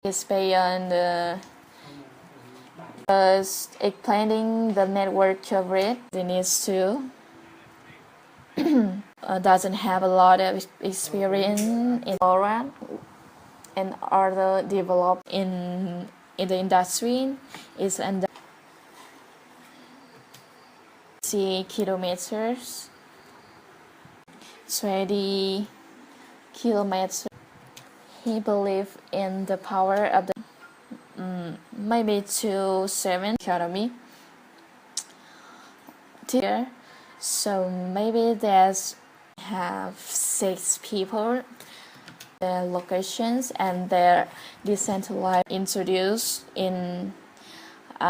is based on the first explaining the network coverage. It needs to doesn't have a lot of experience in LoRa and other developed in the industry is under kilometers, 20 kilometers. He believed in the power of the maybe to 7 economy here. So maybe there's have 6 people the locations and they're decentralized introduced in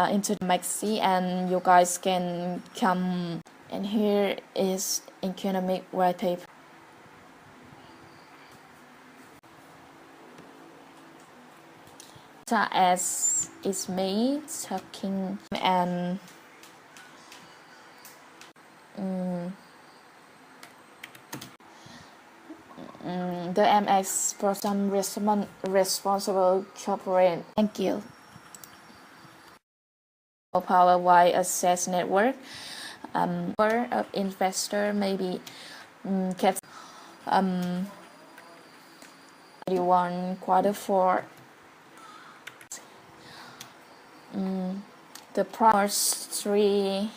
into MXC, and you guys can come. And here is economic white paper. As is me talking and the MX for some responsible corporate. Thank you. Power wide access network. Number of investor maybe kept 31 quarter 4. The price 3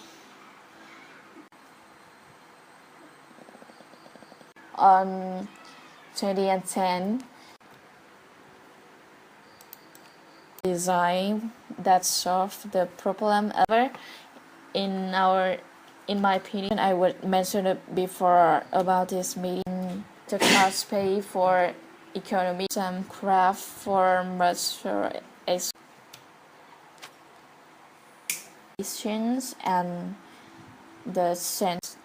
on 2010 design that solved the problem ever in my opinion. I would mention it before about this meeting. The cost pay for economy, some craft for master and the sense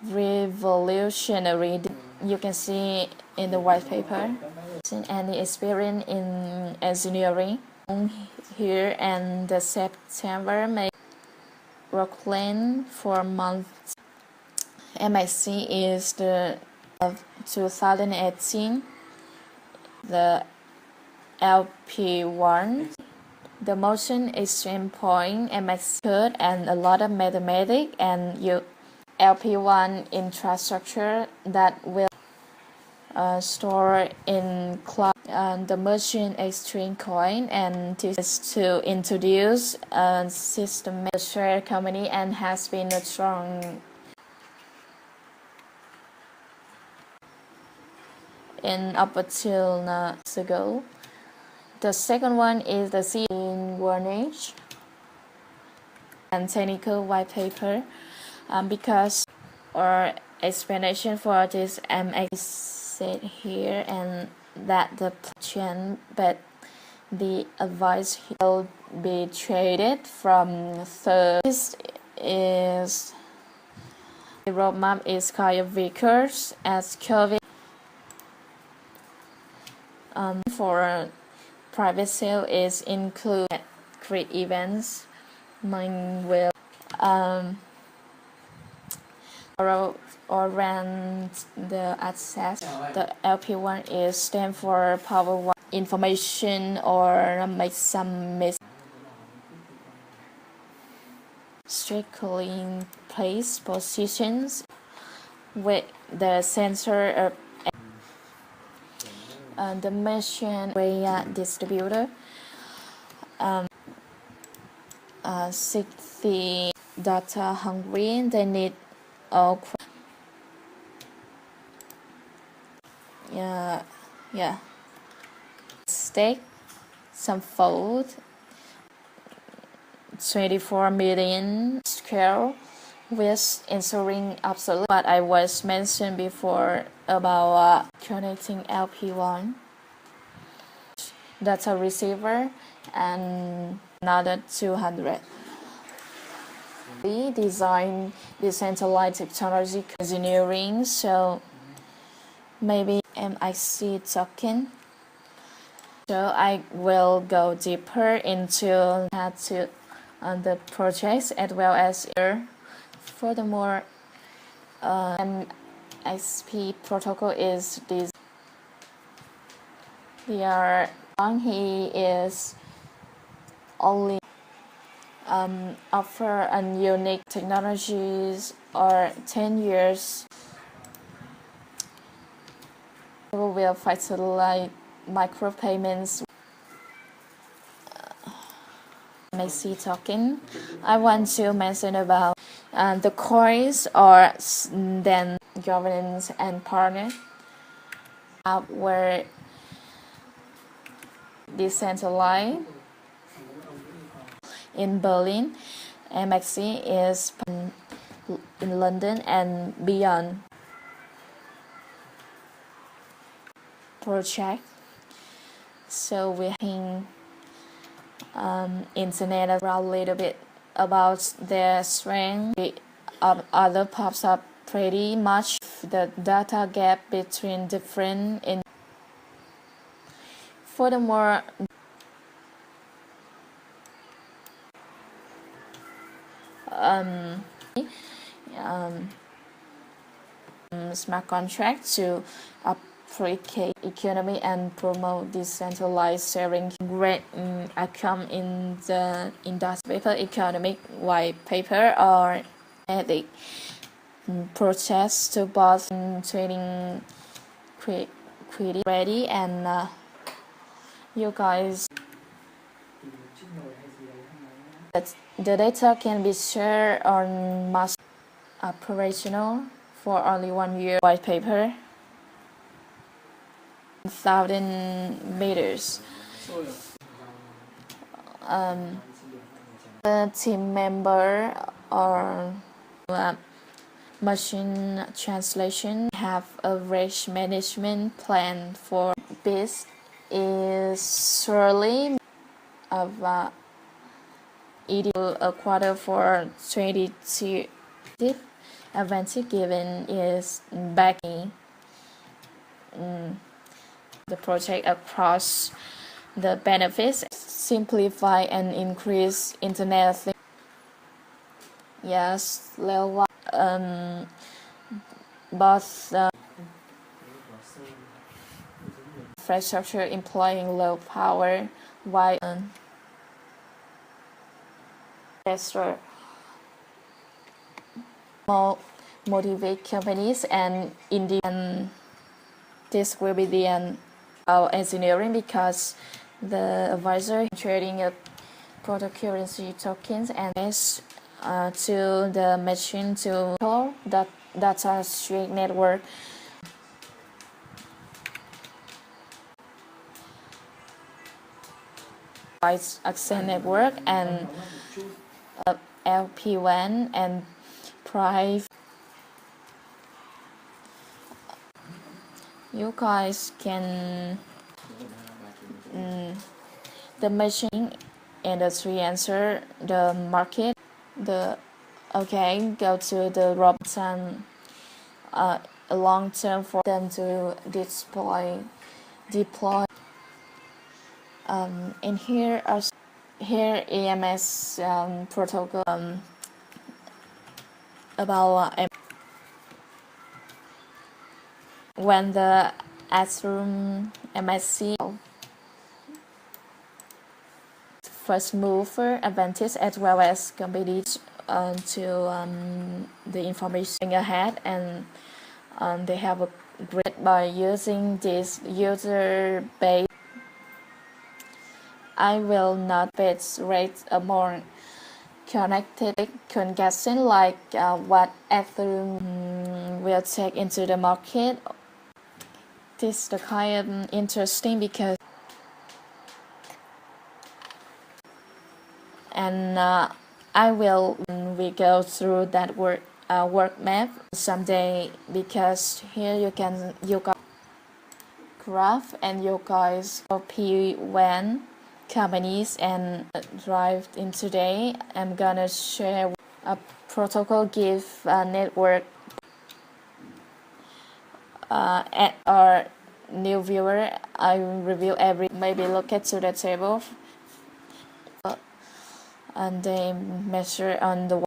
revolutionary. You can see in the white paper. Any experience in engineering here, and the September May Rockland for months. MXC is the 2018 the LP1. The motion extreme point MX code and a lot of mathematics and LP1 infrastructure that will store in cloud. The motion extreme coin, and this is to introduce a system share company and has been a strong in up until ago. The second one is the C in Warnage and technical white paper, because or explanation for this MX said here, and that the plan, but the advice will be traded from third. This is the roadmap is kind of vehicles as COVID for private sale is include create events. Mine will or run the access. The LP1 is stand for power information or make some strictly in place positions with the sensor of the machine distributor. 60 data hungry, they need all stake some fold 24 million scale with ensuring absolute. But I was mentioned before about connecting LP1 data receiver and another 200. We design decentralized technology engineering, so maybe MXC token. So I will go deeper into the projects as well as here. Furthermore, MXP protocol is this. They are he is only offer a unique technologies or 10 years will facilitate micropayments. MXC token. I want to mention about the coins or then governance and partner where decentralized in Berlin. MXC is in London and beyond. Project. So we're having internet around a little bit about their strength. Other pops up pretty much the data gap between different. Furthermore, smart contract to applicate economy and promote decentralized sharing. Great outcome in the industry paper, economic white paper or ethic process to both trading ready and you guys the data can be shared on mass operational for only 1 year. White paper 1,000 meters. The team member or machine translation have a risk management plan for this is surely of ideal a quarter for 22 advantage given is backing the project across the benefits, simplify and increase internet. Yes, level both infrastructure employing low power while investor motivate companies and Indian. This will be the end of engineering because the advisor trading a cryptocurrency tokens and is to the machine to call that data stream network. Access network and LP1 and private. You guys can the machine industry answer the market go to the Robinson a long term for them to deploy and here EMS protocol about when the Ethereum MXC first mover advantage as well as compete to the information ahead and they have a great by using this user base. I will not rate a more connected congestion like what Ethereum will take into the market. This is the kind of interesting because and I will we go through that work map someday because here you got graph and you guys copy when companies and drive in today. I'm gonna share a protocol give network at our new viewer. I review every maybe look at to the table and they measure on the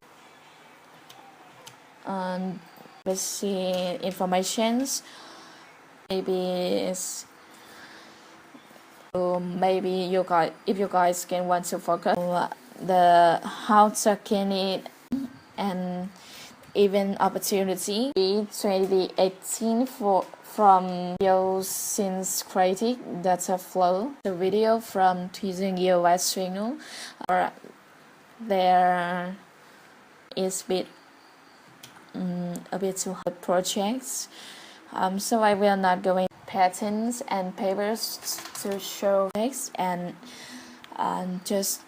let's see informations maybe it's maybe you guys, if you guys can want to focus on the how taking it and even opportunity. 2018 from video since creating data flow. The video from using US channel or there is a bit too hard projects. So I will not go into patents and papers to show text and just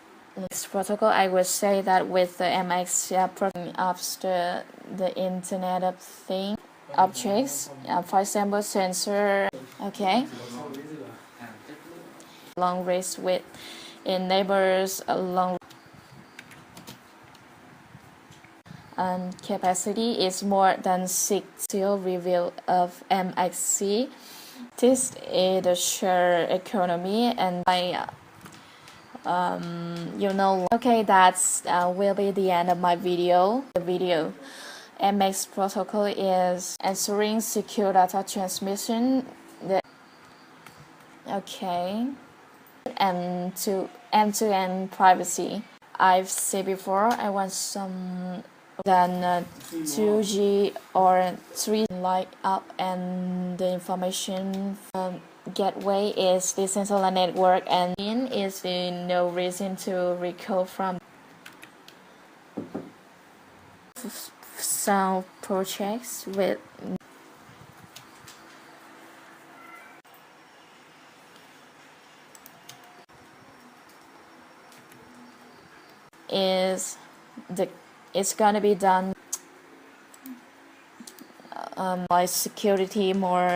this protocol. I would say that with the MXC after the Internet of Things objects, for example, sensor, okay, long range with enables a long and capacity is more than 6 still review of MXC. This is the share economy and by okay, that's will be the end of my video. The video MX protocol is ensuring secure data transmission. And to end-to-end privacy. I've said before I want some than 2G or 3 light up, and the information from gateway is decentralized network, and is no reason to recall from some projects with it's gonna be done by security more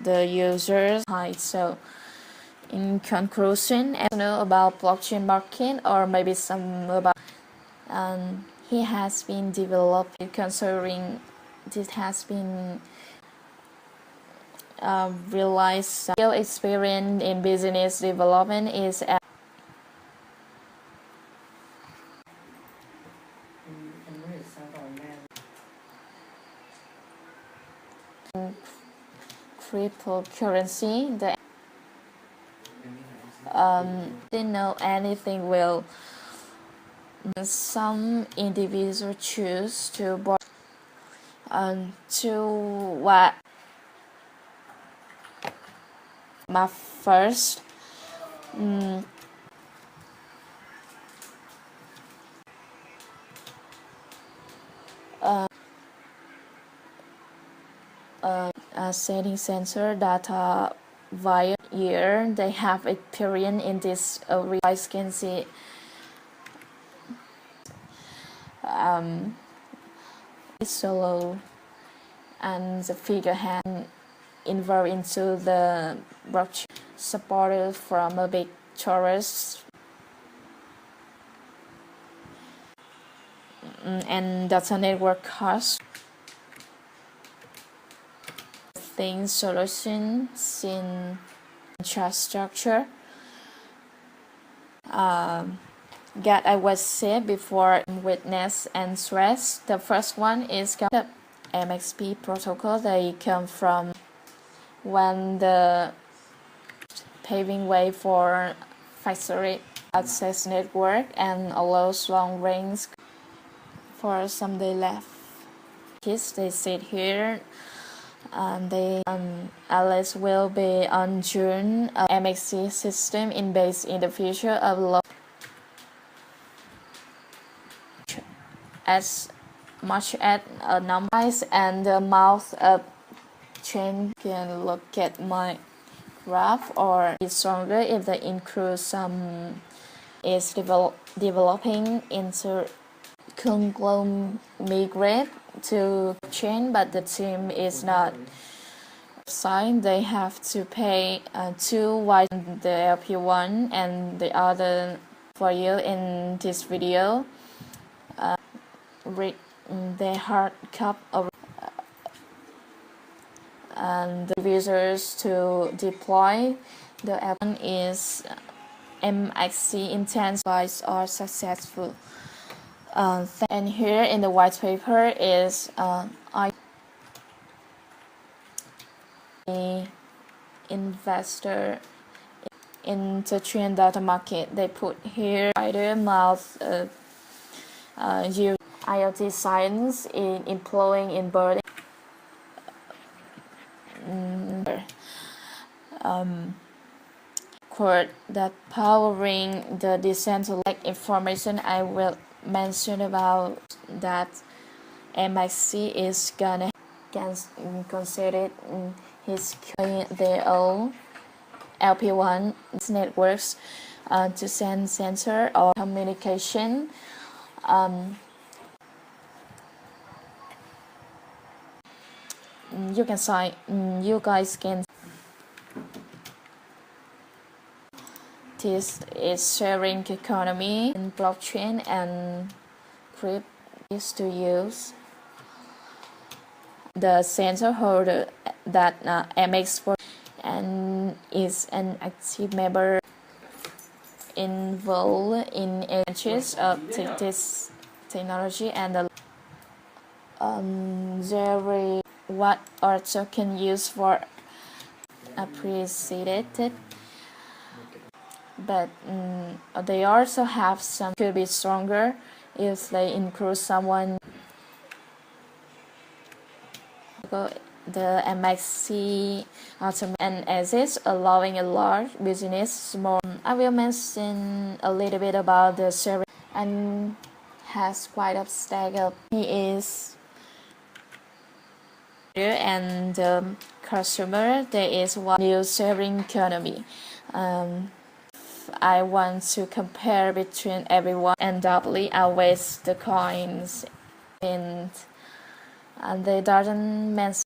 the users. So in conclusion, I don't know about blockchain market or maybe some about he has been developed considering this has been realized skill experience in business development is cryptocurrency. Didn't know anything will. Some individuals choose to what my first setting sensor data via year. They have experience in this. I can see solo and the figure hand involved into the blockchain supported from a big torus and data network cost things solutions in infrastructure that I was said before witness and stress. The first one is the MXP protocol. They come from when the paving way for factory access network and allows long range for some day left. Kids they sit here and they Alice will be on June MXC system in base in the future of as much as a number and the mouth of chain can look at my graph or it's stronger if the include some is developing into conglomerate to chain, but the team is not signed. They have to pay 2 white the LP1 and the other for you in this video. Read the hard cup of and the users to deploy the app is MXC intensifies are successful. And here in the white paper is investor in the train data market. They put here wider mouth use IoT science in employing in birding. Quote that powering the decentralized information. I will mention about that MXC is gonna consider his their own LP1 networks to send sensor or communication. You guys can. This is sharing economy in blockchain and crypto is to use the sensor holder that MX and is an active member involved in interest of this technology and the Jerry what also can use for appreciated, but they also have some could be stronger if they include someone. The MXC and assets allowing a large business small. I will mention a little bit about the service and has quite a stack of he is and the customer. There is one new sharing economy. I want to compare between everyone and doubly always the coins and they doesn't mention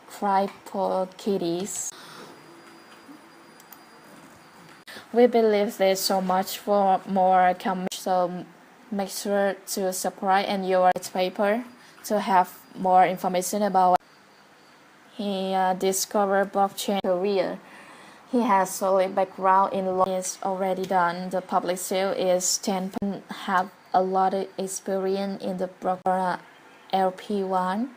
crypto kitties. We believe there's so much for more coming, so make sure to subscribe and your paper to have more information about. He discovered blockchain career. He has solid background in law. Is already done. The public sale is 10. Have a lot of experience in the broker LP1.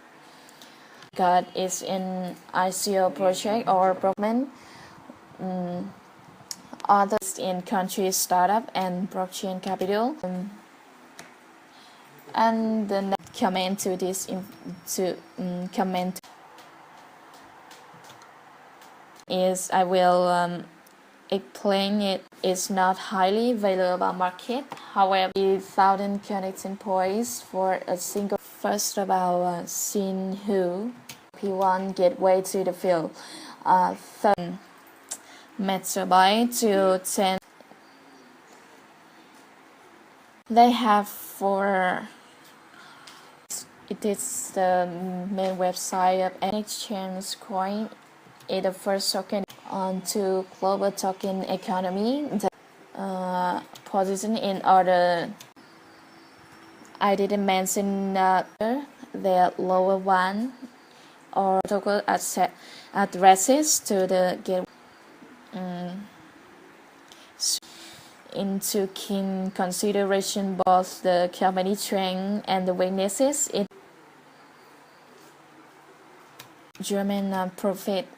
God is in ICO project or Brockman. Others in country startup and blockchain capital. And the next comment to this comment is I will explain it. It's not highly valuable market. However, 1,000 connecting points for a single. First about Sin Who P1 gateway to the field. 30 megabyte to 10. They have for. It is the main website of an exchange coin. It's the first token onto global token economy. The position in order. I didn't mention the lower one or token addresses to the gateway. Into keen consideration both the company strength and the weaknesses. It German profit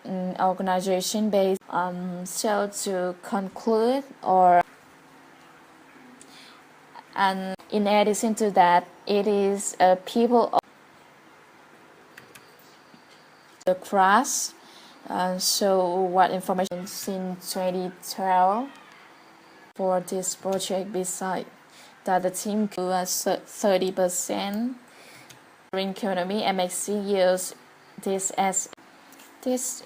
organization based. So to conclude, or and in addition to that, it is a people of the class. So what information since 2012 for this project? Beside that, the team grew 30%. Economy MXC use this as this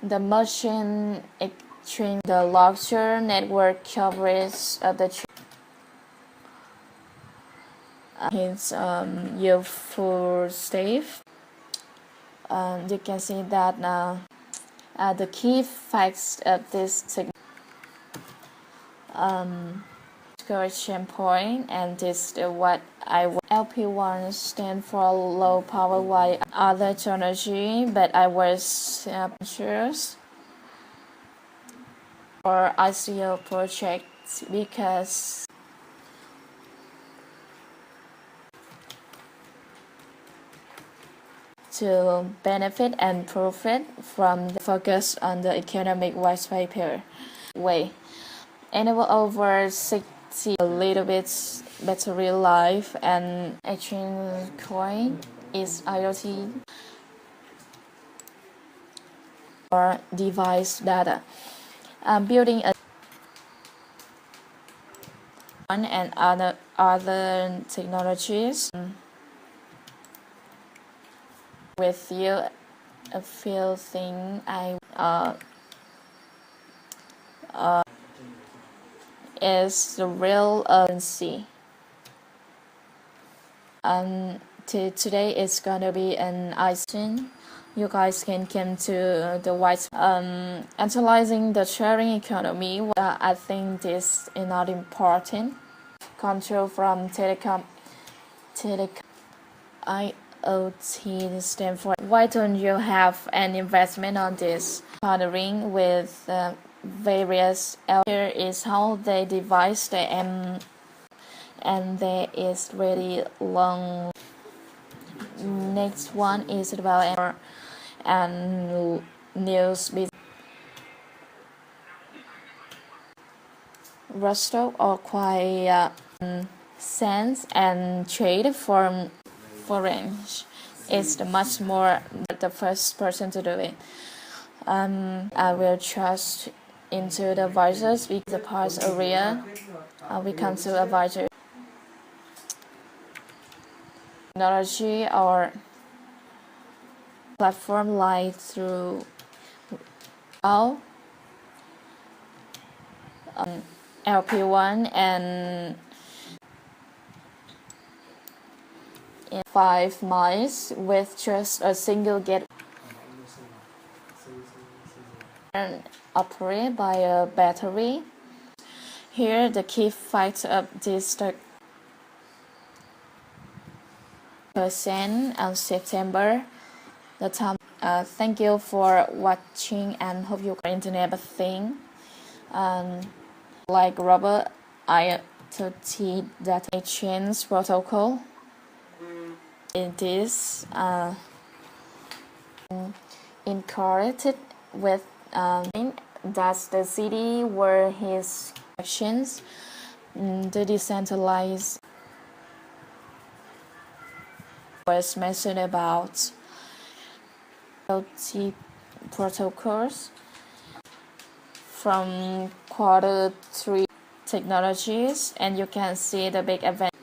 the merchant exchange, the larger network coverage of the his useful staff. You can see that now the key facts of this correction point, and this what I LP1 stand for low power while other technology, but I was sure for ICO project because to benefit and profit from the focus on the economic white paper way. Enable over 60 a little bit battery life and exchange coin is IoT or device data. Building a and other technologies with you. A few thing is the real urgency. Today it's gonna be an icing. You guys can come to the white analyzing the sharing economy. I think this is not important. Control from telecom IoT stand for. Why don't you have an investment on this? Partnering with various. Here is how they devise the and there is really long. Next one is about and news business. Russell or quite sense and trade from foreign is the much more the first person to do it. I will trust into the advisors because the parts area we come to advisor technology or platform like through LP1 and in 5 miles with just a single gate and operated by a battery. Here the key facts of this percent on September. The time. Thank you for watching and hope you got internet of thing. Like Robert IoT data exchange protocol. It is incorporated with that's the city where his actions the decentralized was mentioned about IoT protocols from Q3 technologies, and you can see the big event.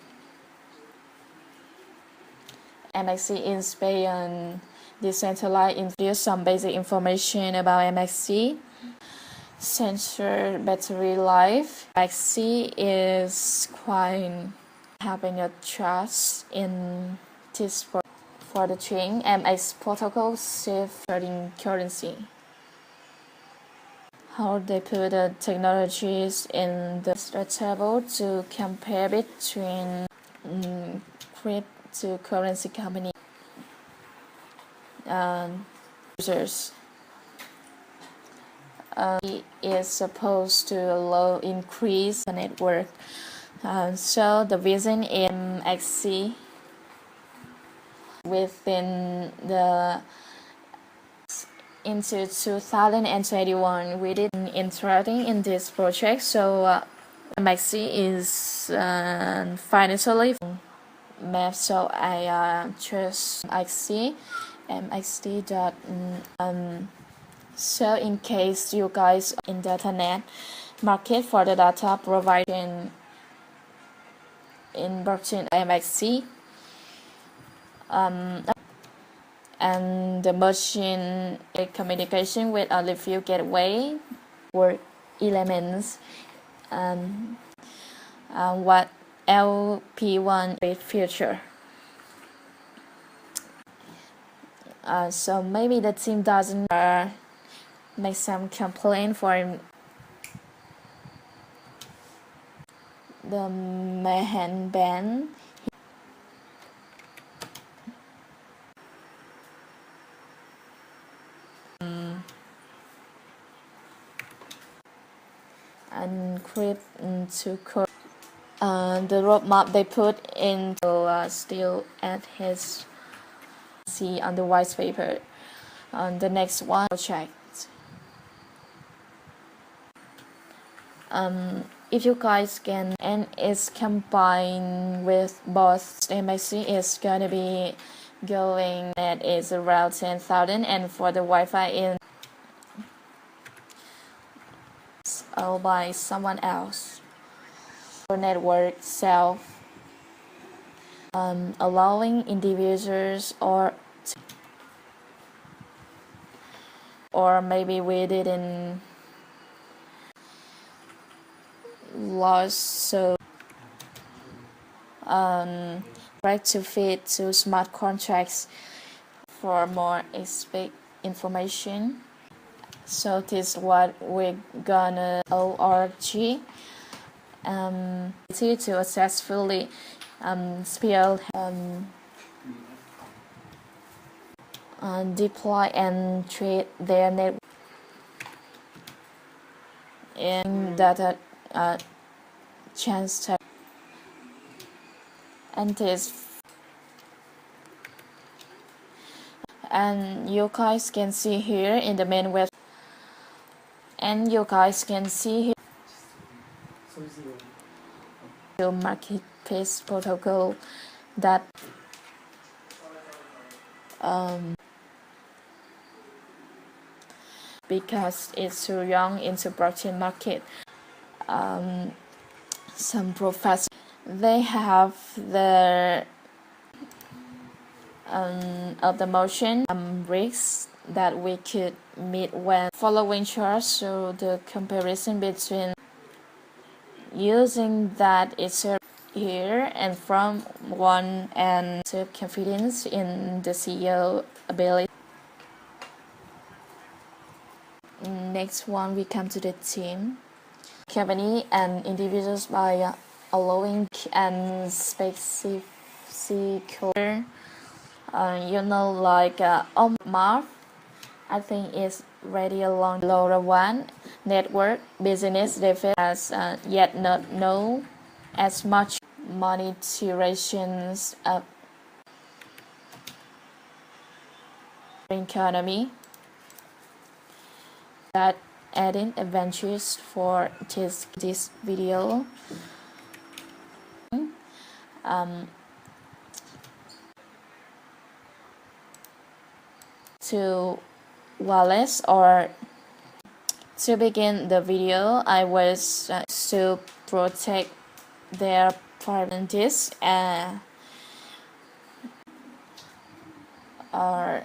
MXC in Spain decentralized. Introduce some basic information about MXC. Sensor battery life. MXC is quite having a trust in this for the chain. MX protocol safe trading currency. How they put the technologies in the table to compare between cryptocurrency company users. Is supposed to allow increase the network. So the vision in MXC within the into 2021 we did interacting in this project. So MXC is financially map. So I choose MXC. So in case you guys in the internet market for the data provided in blockchain MXC and the machine communication with only few gateway or elements what LP1 with future. So maybe the team doesn't make some complaint for the Mahan band. Encrypt to code. The roadmap they put into still at his see on the white paper. On the next one, check. If you guys can, and it's combined with both MXC, it's gonna be going that is around 10,000, and for the Wi-Fi in by someone else. For network self, allowing individuals or maybe we didn't lost, so right to fit to smart contracts for more expect information. So this is what we're gonna org to successfully spell deploy and treat their network in data chance and this, and you guys can see here in the main web, and you guys can see here the marketplace protocol that because it's too young into blockchain market. Some professors, they have the of the motion risks that we could meet when following charts. So the comparison between using that is here and from one and confidence in the CEO ability. Next one, we come to the team, company and individuals by allowing and specific like Marv, I think it's ready along the lower one. Network business as yet not know as much monetizations of economy that adding adventures for this video. To Wallace, or to begin the video, I was to protect their privacy or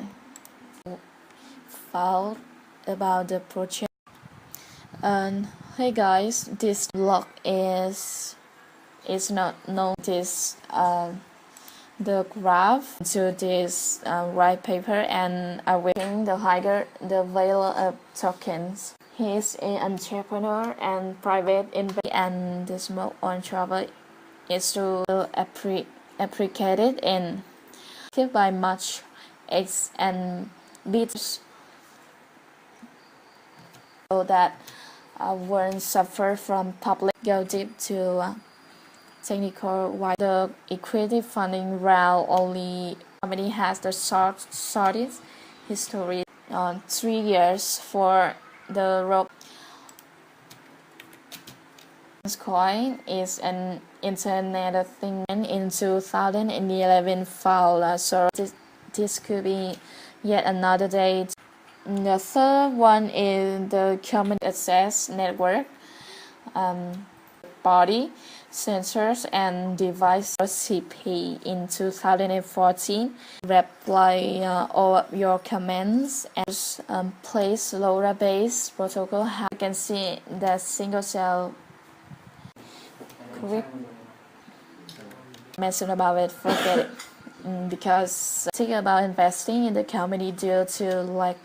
filed about the project. And hey guys, this blog is not notice the graph to this white paper, and I will the higher the value of tokens. He's an entrepreneur and private investor, and the smoke on travel is to appreciated and by much X and bits, so that won't suffer from public. Go deep to technical why the equity funding round only company has the shortest history 3 years for the rope coin is an internet thing in 2011 foul, so this could be yet another date. The third one is the common access network body sensors and device CP in 2014. Reply all of your comments and place LoRa based protocol. You can see the single cell quick mention about it, forget it. Because think about investing in the company due to like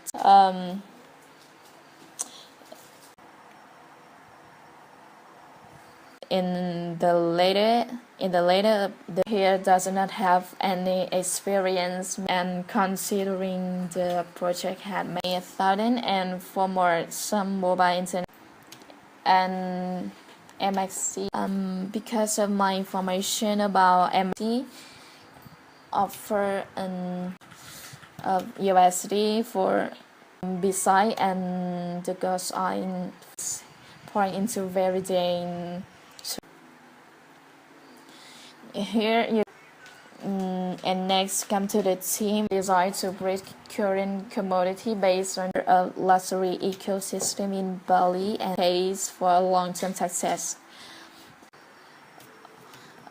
in the later the here does not have any experience, and considering the project had made 1,000 and for more some mobile internet and MXC. Because of my information about MXC offer USD for beside, and the girls are point into very day. Here you and next come to the team designed to break current commodity based on a luxury ecosystem in Bali and pays for long-term success.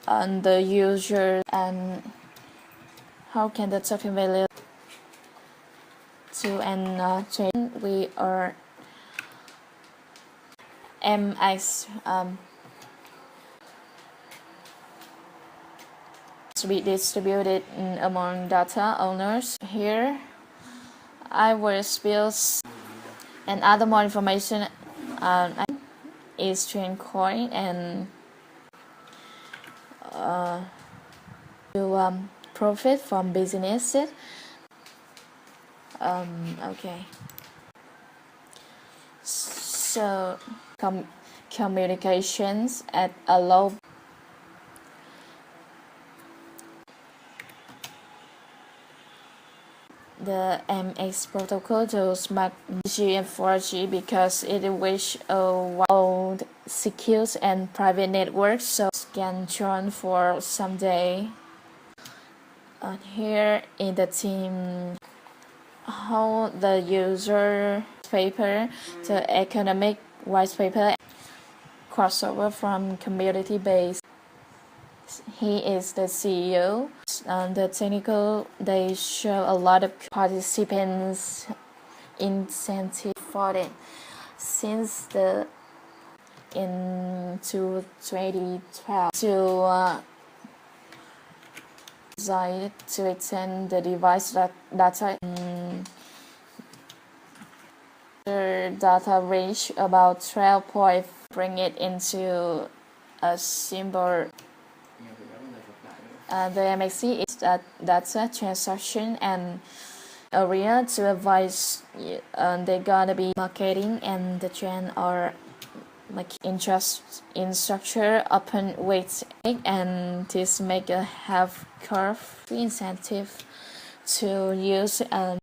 And the user and how can the token value to and chain we are MX to be distributed among data owners. Here I will spill and other more information is chain coin and to profit from businesses. Okay, so communications at a low. The MX protocol to smart 3G and 4G because it wish a secure and private network, so can join for someday. Here in the team, how the user paper to economic white paper crossover from community base. He is the CEO. The technical, they show a lot of participants incentive for it. Since in 2012 to decided to extend the device data data range about 12 point, bring it into a simple. The MXC is data transaction and area to advise they gotta be marketing and the trend or interest in structure open weight and this make a have curve incentive to use